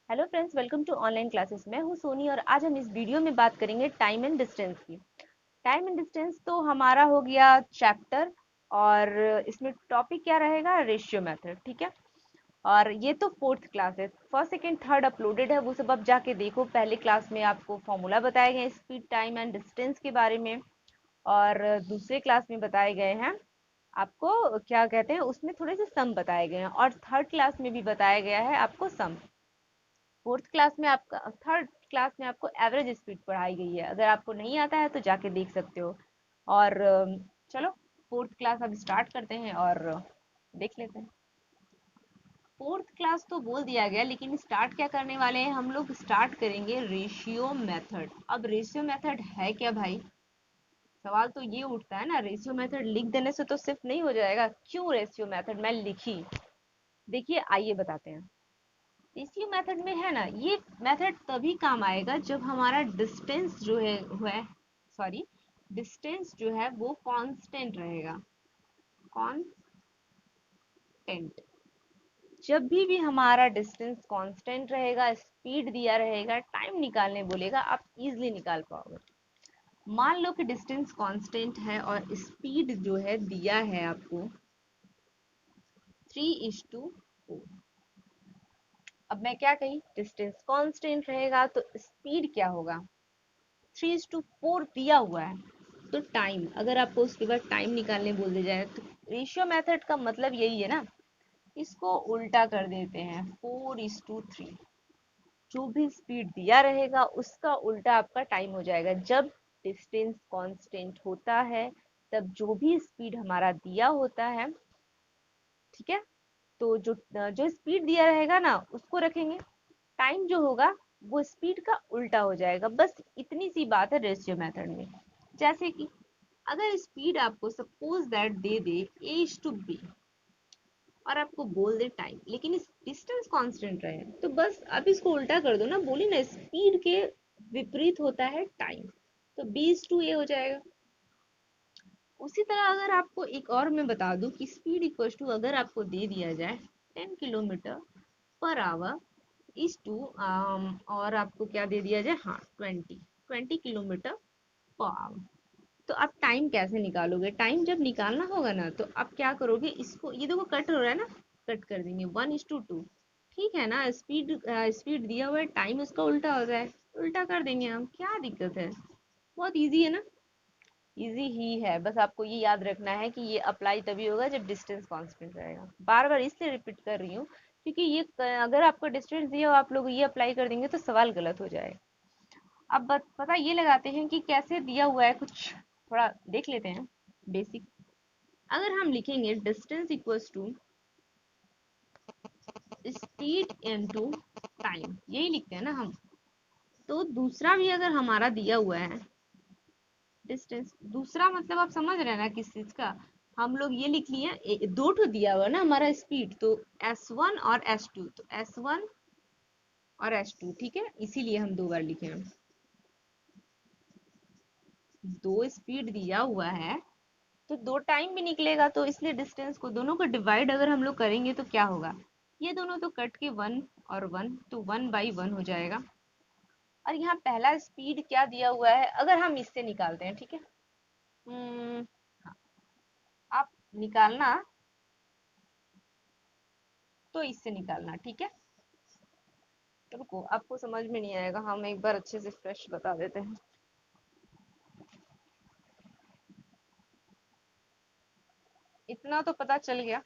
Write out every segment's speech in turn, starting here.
Hello friends, welcome to online classes. मैं हूं सोनी और आज हम इस वीडियो में बात करेंगे टाइम एंड डिस्टेंस की। टाइम एंड डिस्टेंस तो हमारा हो गया चैप्टर और इसमें टॉपिक क्या रहेगा? Ratio method. ठीक है, और ये तो फोर्थ क्लास है। फर्स्ट सेकंड थर्ड अपलोडेड है, वो सब आप जाके देखो। पहले क्लास में आपको फॉर्मूला बताए गए स्पीड टाइम एंड डिस्टेंस के बारे में, और दूसरे क्लास में बताए गए हैं आपको क्या कहते हैं, उसमें थोड़े से सम बताए गए हैं, और थर्ड क्लास में भी बताया गया है आपको सम। फोर्थ क्लास में आपका थर्ड क्लास में आपको एवरेज स्पीड पढ़ाई गई है। अगर आपको नहीं आता है तो जाके देख सकते हो। और चलो फोर्थ क्लास अब स्टार्ट करते हैं और देख लेते हैं। फोर्थ क्लास तो बोल दिया गया, लेकिन स्टार्ट क्या करने वाले हैं हम लोग? स्टार्ट करेंगे रेशियो मेथड। अब रेशियो मेथड है क्या भाई? सवाल तो ये उठता है ना। रेशियो मेथड लिख देने से तो सिर्फ नहीं हो जाएगा। क्यों रेशियो मेथड मैं लिखी? देखिए, आइए बताते हैं। रेशियो मेथड में है ना, ये मेथड तभी काम आएगा जब हमारा डिस्टेंस जो है हुआ सॉरी डिस्टेंस जो है वो कांस्टेंट रहेगा। कांस्टेंट। जब भी हमारा डिस्टेंस कांस्टेंट रहेगा, स्पीड दिया रहेगा, टाइम निकालने बोलेगा, आप इजीली निकाल पाओगे। मान लो कि डिस्टेंस कांस्टेंट है और स्पीड जो है दिया है आपको 3:4। अब मैं क्या कही? डिस्टेंस कांस्टेंट रहेगा तो स्पीड क्या होगा? 3:4 दिया हुआ है। तो टाइम, अगर आपको उसके बाद टाइम निकालने बोल दिया जाए तो रेशियो मेथड का मतलब यही है ना, इसको उल्टा कर देते हैं। 4:3। जो भी स्पीड दिया रहेगा उसका उल्टा आपका टाइम हो जाएगा। जब डिस्टेंस कांस्टेंट होता है तब जो भी स्पीड हमारा दिया होता है, ठीक है, तो जो जो स्पीड दिया रहेगा ना उसको रखेंगे। टाइम जो होगा वो स्पीड का उल्टा हो जाएगा। बस इतनी सी बात है रेशियो मेथड में। जैसे कि अगर स्पीड आपको suppose that they they a/b और आपको बोल दे टाइम, लेकिन इस डिस्टेंस कांस्टेंट रहे, तो बस अब इसको उल्टा कर दो ना। बोली ना, स्पीड के विपरीत होता है टाइम, तो b/a हो जाएगा। उसी तरह अगर आपको एक और मैं बता दूं कि स्पीड इक्वल टू, अगर आपको दे दिया जाए 10 kilometre per hour is to और आपको क्या दे दिया जाए, हाँ 20 किलोमीटर पर आवर, तो आप टाइम कैसे निकालोगे? टाइम जब निकालना होगा ना तो आप क्या करोगे, इसको, ये देखो कट हो रहा है ना, कट कर देंगे 1:2। ठीक है ना, स्पीड स्पीड दिया हुआ है, टाइम उसका उल्टा हो जाए, उल्टा कर देंगे हम। क्या दिक्कत है? बहुत इजी है ना। इजी ही है, बस आपको ये याद रखना है कि ये अप्लाई तभी होगा जब डिस्टेंस कांस्टेंट रहेगा। बार बार इसलिए रिपीट कर रही हूँ क्योंकि ये अगर आपको डिस्टेंस दिया हो आप लोग ये अप्लाई कर देंगे तो सवाल गलत हो जाएगा। अब पता ये लगाते हैं कि कैसे दिया हुआ है, कुछ थोड़ा देख लेते हैं बेसिक। अगर हम लिखेंगे distance equals to speed into time, यही लिखते हैं ना हम, तो दूसरा भी अगर हमारा दिया हुआ है डिस्टेंस, दूसरा मतलब आप समझ रहे हैं ना किस चीज का? हम लोग ये लिख लिए दो ठो दिया हुआ है ना हमारा स्पीड, तो S1 और S2, तो S1 और S2, ठीक है, इसीलिए हम दो बार लिखे हैं। दो स्पीड दिया हुआ है तो दो टाइम भी निकलेगा, तो इसलिए डिस्टेंस को दोनों को डिवाइड अगर हम लोग करेंगे तो क्या होगा, ये दोनों तो कट के 1 और 1, तो 1/1 हो जाएगा। और यहाँ पहला स्पीड क्या दिया हुआ है, अगर हम इससे निकालते हैं, ठीक है, आप निकालना तो इससे निकालना, ठीक है। तो रुको, आपको समझ में नहीं आएगा, हम एक बार अच्छे से फ्रेश बता देते हैं। इतना तो पता चल गया,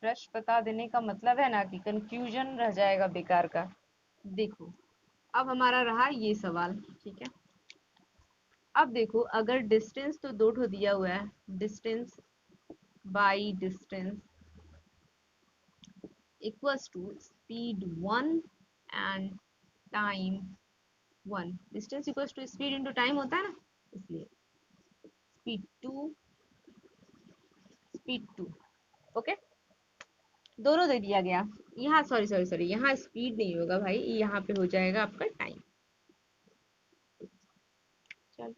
फ्रेश बता देने का मतलब है ना कि कंफ्यूजन रह जाएगा बेकार का। देखो, अब हमारा रहा ये सवाल, ठीक है। अब देखो, अगर डिस्टेंस तो दो ठो दिया हुआ है, distance by distance equals to speed 1 and time 1। Distance equals to speed into time होता है ना, इसलिए स्पीड 2 ओके, दोनों दे दिया गया। यहाँ सॉरी सॉरी सॉरी, यहाँ स्पीड नहीं होगा भाई, यहाँ पे हो जाएगा आपका टाइम। चल,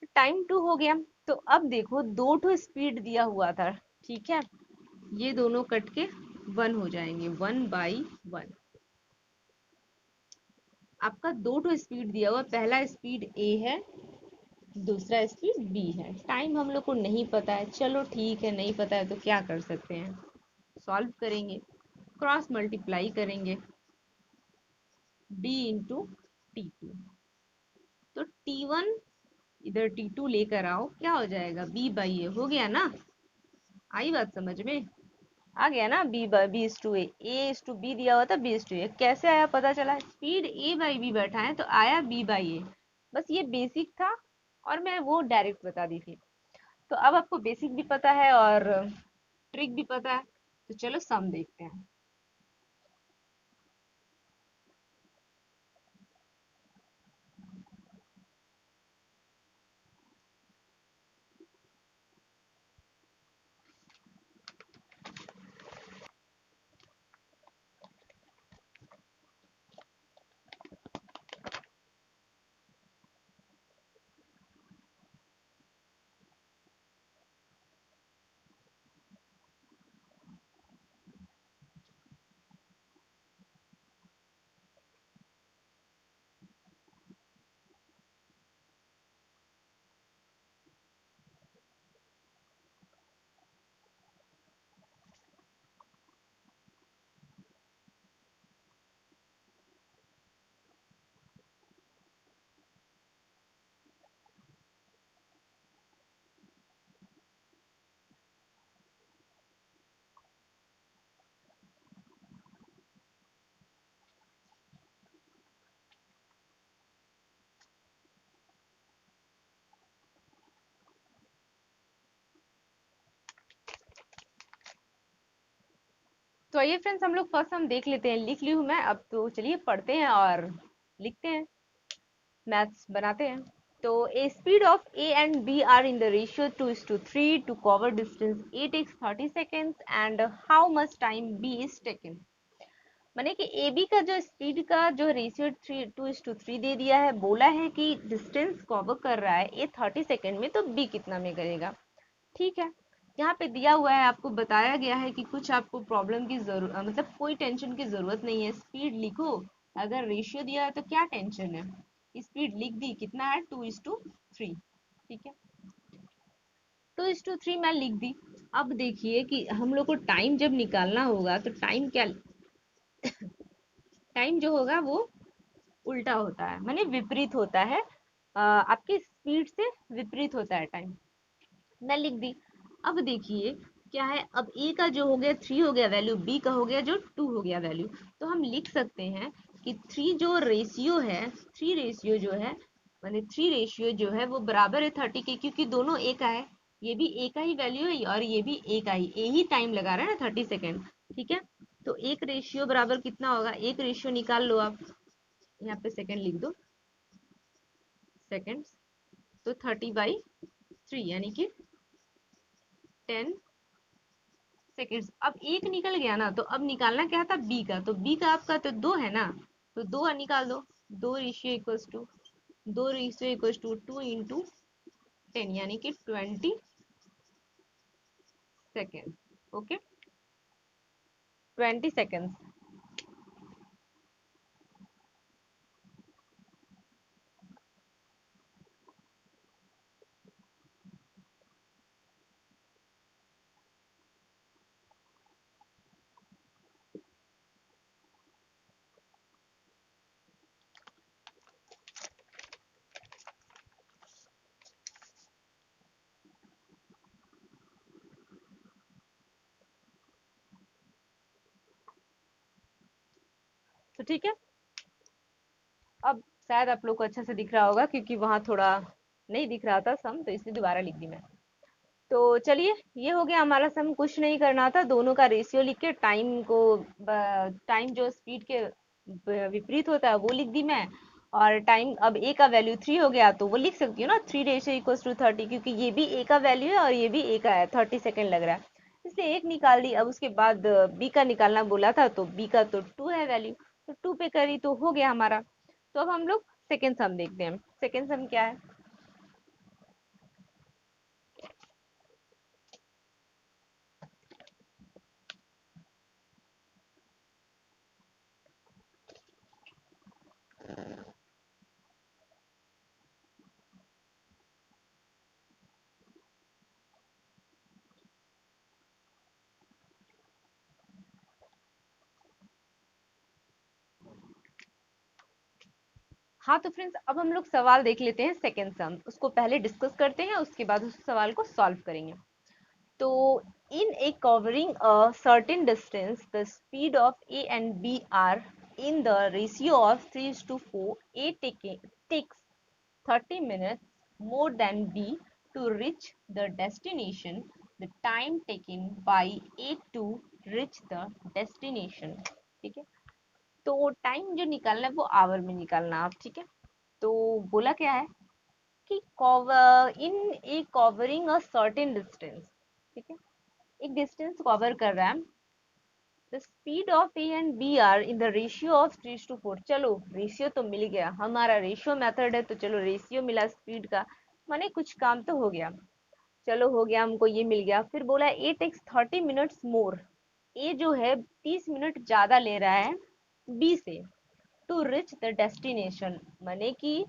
टाइम 2 हो गया। तो अब देखो, दो ठो स्पीड दिया हुआ था, ठीक है, ये दोनों कट के वन हो जाएंगे, 1/1। आपका दो तो स्पीड दिया हुआ, पहला स्पीड ए है, दूसरा स्पीड बी है। टाइम हम लोग को नहीं पता है, चलो ठीक है, नहीं पता है तो क्या कर सकते हैं, सॉल्व करेंगे, क्रॉस मल्टीप्लाई करेंगे, d इंटू T2। तो T1 इधर T2 लेकर आओ, क्या हो जाएगा, B/A हो गया ना, आई बात समझ में, आ गया ना, B is to is to B दिया हुआ था, बी इज टू ए कैसे आया पता चला, स्पीड A/B बैठा है तो आया B/A। बस ये बेसिक था और मैं वो डायरेक्ट बता दी थी। तो अब आपको बेसिक भी पता है और ट्रिक भी पता है, तो चलो सम देखते हैं। तो आइए फ्रेंड्स, हम लोग फर्स्ट हम देख लेते हैं, लिख ली हूँ मैं, अब तो चलिए पढ़ते हैं और लिखते हैं, मैथ्स बनाते हैं। तो a speed of a and b are in the ratio 2:3 to cover distance a takes 30 seconds and how much time b is taken। माने कि ए बी का जो स्पीड का जो रेशियो 2:3 दे दिया है, बोला है कि डिस्टेंस कवर कर रहा है ए 30 सेकेंड में, तो बी कितना में करेगा। ठीक है, यहाँ पे दिया हुआ है, आपको बताया गया है कि कुछ आपको प्रॉब्लम की जरूरत, मतलब कोई टेंशन की जरूरत नहीं है, स्पीड लिखो, अगर रेशियो दिया है तो क्या टेंशन है, स्पीड लिख दी, कितना है 2:3। ठीक है, 2:3 मैं लिख दी। अब देखिए कि हम लोग को टाइम जब निकालना होगा तो टाइम क्या, टाइम जो होगा वो उल्टा होता है, माने विपरीत होता है, आपकी स्पीड से विपरीत होता है टाइम। मैं लिख दी। अब देखिए क्या है, अब ए का जो हो गया 3 हो गया वैल्यू, बी का हो गया जो 2 हो गया वैल्यू, तो हम लिख सकते हैं कि 3 जो रेशियो है, 3 रेशियो जो है, माने 3 रेशियो जो है वो बराबर है 30 के, क्योंकि दोनों ए का है, ये भी ए का ही वैल्यू है और ये भी ए का ही, ए ही टाइम लगा रहा है ना 30 सेकेंड। ठीक है, तो एक रेशियो बराबर कितना होगा, एक रेशियो निकाल लो आप, यहाँ पे सेकेंड लिख दो, सेकेंड, तो 30/3 यानी कि 10 सेकेंड्स। अब एक निकल गया ना, तो अब निकालना क्या था, बी का, तो बी का आपका तो 2 है ना, तो 2 निकाल दो, 2 रेशियो इक्वल्स टू 2 यानी कि 20 सेकेंड। Okay, 20 seconds. तो ठीक है, अब शायद आप लोग को अच्छे से दिख रहा होगा, क्योंकि वहां थोड़ा नहीं दिख रहा था सम, तो इसलिए दोबारा लिख दी मैं। तो चलिए, ये हो गया हमारा सम, कुछ नहीं करना था, दोनों का रेशियो लिख के टाइम को, टाइम जो स्पीड के विपरीत होता है वो लिख दी मैं, और टाइम अब ए का वैल्यू 3 हो गया तो वो लिख सकती हूँ ना, 3 रेशियो इक्वल्स टू 30, क्योंकि ये भी ए का वैल्यू है और ये भी ए का है, 30 सेकेंड लग रहा है, इसलिए एक निकाल दी। अब उसके बाद बी का निकालना बोला था, तो बी का तो 2 है वैल्यू, तो 2 पे करी तो हो गया हमारा। तो अब हम लोग सेकेंड सम देखते हैं, सेकेंड सम क्या है। हाँ तो फ्रेंड्स, अब हम लोग सवाल देख लेते हैं सेकेंड सम, उसको पहले डिस्कस करते हैं, उसके बाद उस सवाल को सॉल्व करेंगे। तो in a covering a certain distance, the speed of A and B are in the ratio of 3:4. Takes 30 minutes more than B to reach the destination. The time taken by A to reach the destination. ठीक है, तो time जो निकालना है वो our में निकालना आप। ठीक है, तो बोला क्या है कि in a covering a certain distance, ठीक है, एक डिस्टेंस कवर कर रहा है। The speed of A and B are in the ratio of 3:4। चलो रेशियो तो मिल गया, हमारा रेशियो मेथड है, तो चलो रेशियो मिला स्पीड का, माने कुछ काम तो हो गया। चलो हो गया, हमको ये मिल गया। फिर बोला ए टेक्स 30 मिनट्स मोर, ए जो है 30 मिनट ज्यादा ले रहा है बी से, टू रिच द डेस्टिनेशन, माने कि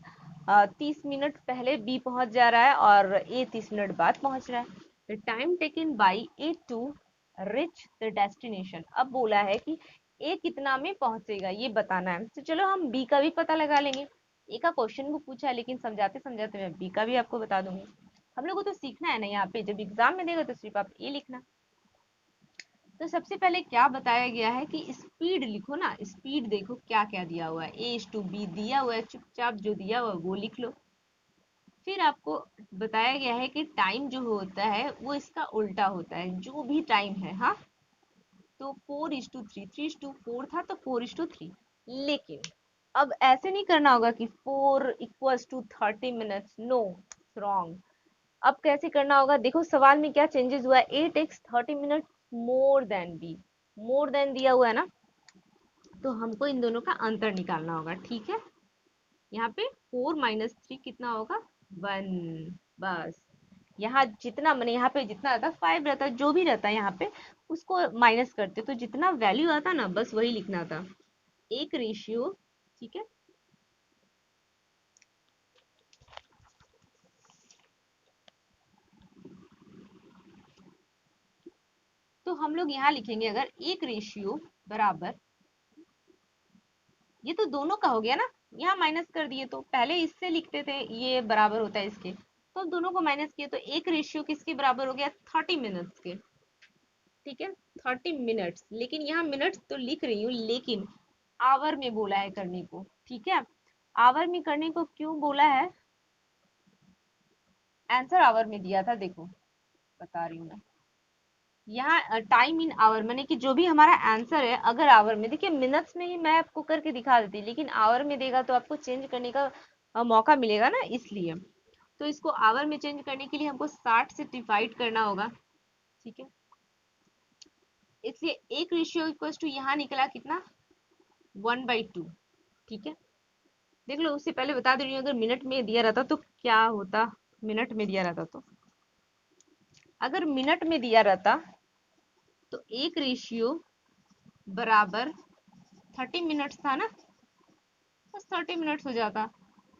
30 मिनट पहले बी पहुंच जा रहा है और ए 30 मिनट बाद पहुंच रहा है। The time taken by a to reach the destination, अब बोला है कि ए कितना में पहुंचेगा ये बताना है। तो चलो हम बी का भी पता लगा लेंगे। ए का क्वेश्चन को पूछा है, लेकिन समझाते समझाते मैं बी का भी आपको बता दूंगी। हम लोग को तो सीखना है ना, यहाँ पे जब एग्जाम में देगा तो सिर्फ आप ए लिखना। तो सबसे पहले क्या बताया गया है कि स्पीड लिखो ना, स्पीड देखो क्या क्या दिया हुआ है, ए टू बी दिया हुआ है, चुपचाप जो दिया हुआ है वो लिख लो। फिर आपको बताया गया है कि टाइम जो होता है वो इसका उल्टा होता है, जो भी टाइम है। हाँ, तो 4:3, 3:4 था तो 4:3। लेकिन अब ऐसे नहीं करना होगा कि 4 = 30 मिनट्स, नो, रॉन्ग। अब कैसे करना होगा, देखो सवाल में क्या चेंजेस हुआ है, A takes 30 minute more than B, more than दिया हुआ है ना, तो हमको इन दोनों का अंतर निकालना होगा। ठीक है, यहाँ पे 4 - 3 कितना होगा, 1। बस यहाँ जितना मैंने यहाँ पे जितना रहता 5 रहता, जो भी रहता है यहाँ पे उसको माइनस करते, तो जितना वैल्यू आता ना बस वही लिखना था, एक रेशियो। ठीक है, तो हम लोग यहाँ लिखेंगे अगर एक रेशियो बराबर, ये तो दोनों का हो गया ना, यहाँ माइनस कर दिए, तो पहले इससे लिखते थे ये बराबर होता है इसके, तो अब दोनों को माइनस किए, तो एक रेशियो किसके बराबर हो गया, 30 मिनट्स के। ठीक है, 30 मिनट्स, लेकिन यहाँ मिनट्स तो लिख रही हूँ, लेकिन आवर में बोला है करने को। ठीक है, आवर में करने को क्यों बोला है, आंसर आवर में दिया था, देखो बता रही हूँ मैं, यहाँ टाइम इन आवर माने कि जो भी हमारा आंसर है अगर आवर में, देखिए मिनट्स में ही मैं आपको करके दिखा देती, लेकिन आवर में देगा तो आपको चेंज करने का मौका मिलेगा ना, इसलिए। तो इसको आवर में चेंज करने के लिए हमको 60 से डिवाइड करना होगा। ठीक है, इसलिए एक रेशियो इक्वल टू यहाँ निकला कितना, 1/2। ठीक है, देख लो, उससे पहले बता दे रही हूँ, अगर मिनट में दिया रहता तो क्या होता, मिनट में दिया रहता तो, अगर मिनट में दिया रहता तो एक रेशियो बराबर 30 मिनट्स था ना, बस 30 मिनट्स हो जाता।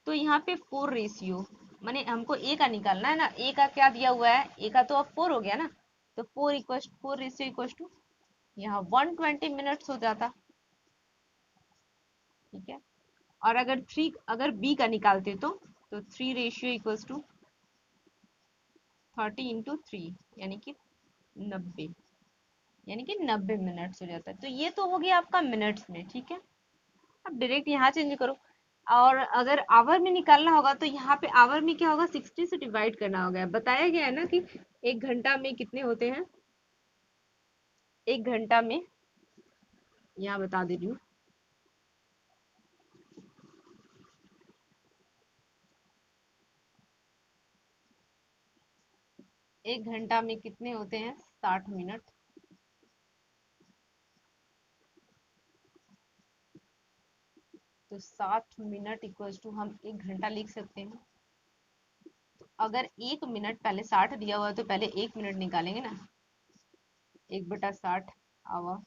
तो यहाँ पे 4 रेशियो, माने हमको ए का निकालना है ना, ए का क्या दिया हुआ है, ए का तो अब 4 हो गया ना, तो 4 रेशियो इक्वल टू यहाँ 120 मिनट्स हो जाता। ठीक है, और अगर बी का निकालते तो 3 रेशियो इक्वल्स टू 30 × 3, यानी कि 90, यानी कि 90 मिनट्स हो जाता है। तो ये तो हो गया आपका मिनट्स में। ठीक है, अब डायरेक्ट यहाँ चेंज करो, और अगर आवर में निकालना होगा तो यहाँ पे आवर में क्या होगा, 60 से डिवाइड करना होगा। बताया गया है ना कि एक घंटा में कितने होते हैं, एक घंटा में, यहाँ बता दे रही हूँ, एक घंटा में कितने होते हैं, 60 मिनट। तो 60 मिनट इक्वल्स टू हम एक घंटा लिख सकते हैं। तो अगर एक मिनट, पहले 60 दिया हुआ है तो पहले एक मिनट निकालेंगे ना, 1/60 आवर,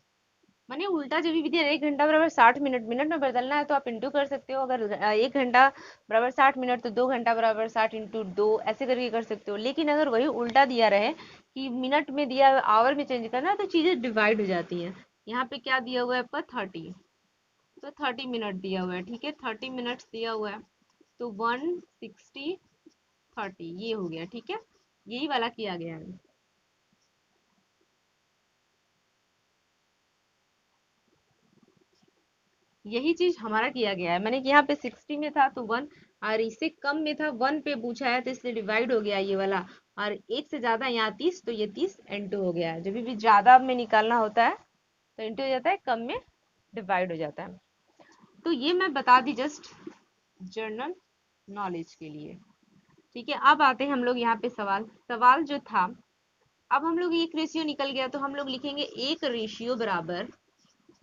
माने उल्टा जब भी दिया, एक घंटा बराबर 60 मिनट, मिनट में बदलना है तो आप इंटू कर सकते हो। अगर एक घंटा बराबर 60 मिनट तो 2 घंटा बराबर 60 × 2 ऐसे करके कर सकते हो। लेकिन अगर वही उल्टा दिया रहे कि मिनट में दिया आवर में चेंज करना है, तो चीजें डिवाइड हो जाती हैं। यहाँ पे क्या दिया हुआ है आपका, 30, तो 30 मिनट दिया हुआ है, ठीक है, 30 मिनट्स दिया हुआ है, तो 160 30 ये हो गया, ठीक है, यही वाला किया गया है। यही चीज हमारा किया गया है, मैंने कि यहाँ पे 60 में था तो 1, और इससे कम में था 1 पे पूछा है तो इसलिए डिवाइड हो गया ये वाला, और एक से ज्यादा यहाँ 30 तो ये 30 इंटू हो गया है। जब भी ज्यादा में निकालना होता है तो इंटू हो जाता है, कम में डिवाइड हो जाता है। तो ये मैं बता दी जस्ट जनरल नॉलेज के लिए, ठीक है। अब आते हैं हम लोग यहाँ पे सवाल, सवाल जो था, अब हम लोग एक रेशियो निकल गया तो हम लोग लिखेंगे एक रेशियो बराबर,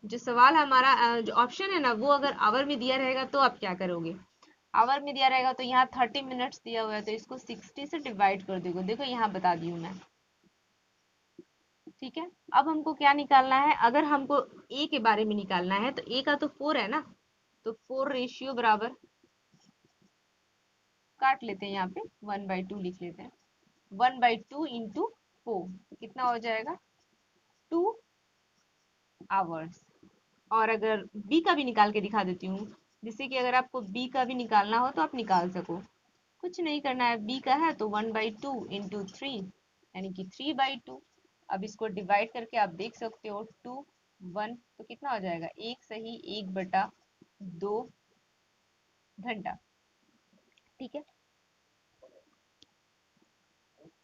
जो सवाल हमारा जो ऑप्शन है ना वो अगर आवर में दिया रहेगा तो आप क्या करोगे, आवर में दिया रहेगा तो यहाँ 30 मिनट्स दिया हुआ है तो इसको 60 से डिवाइड कर दोगे, देखो यहाँ बता दी हूँ मैं, ठीक है। अब हमको क्या निकालना है, अगर हमको ए के बारे में निकालना है तो ए का तो 4 है ना, तो 4 रेशियो बराबर, काट लेते हैं यहाँ पे 1/2 लिख लेते हैं, 1/2 इंटू 4 तो कितना हो जाएगा 2 आवर्स। और अगर बी का भी निकाल के दिखा देती हूँ, जिससे कि अगर आपको बी का भी निकालना हो तो आप निकाल सको, कुछ नहीं करना है, बी का है तो 1/2 इंटू 3 यानी कि 3/2। अब इसको डिवाइड करके आप देख सकते हो 2 1 तो कितना हो जाएगा, एक सही 1/2 घंटा, ठीक है।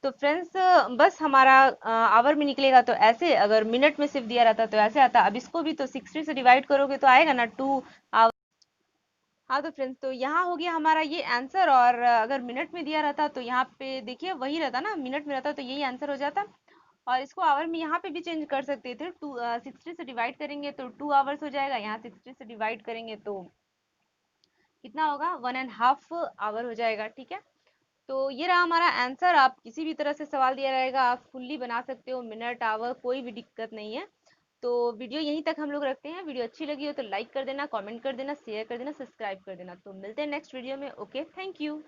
तो फ्रेंड्स बस हमारा आवर में निकलेगा तो ऐसे, अगर मिनट में सिर्फ दिया रहता तो ऐसे आता, अब इसको भी तो 60 से डिवाइड करोगे तो आएगा ना 2 आवर। हाँ तो फ्रेंड्स, तो यहाँ हो गया हमारा ये आंसर, और अगर मिनट में दिया रहता तो यहाँ पे देखिए वही रहता ना, मिनट में रहता तो यही आंसर हो जाता, और इसको आवर में यहाँ पे भी चेंज कर सकते थे, 60 से डिवाइड करेंगे तो 2 आवर्स हो जाएगा, यहाँ 60 से डिवाइड करेंगे तो कितना होगा 1.5 आवर हो जाएगा, ठीक है। तो ये रहा हमारा आंसर, आप किसी भी तरह से सवाल दिया रहेगा आप फुल्ली बना सकते हो, मिनट आवर कोई भी दिक्कत नहीं है। तो वीडियो यहीं तक हम लोग रखते हैं, वीडियो अच्छी लगी हो तो लाइक कर देना, कमेंट कर देना, शेयर कर देना, सब्सक्राइब कर देना, तो मिलते हैं नेक्स्ट वीडियो में। Okay, thank you.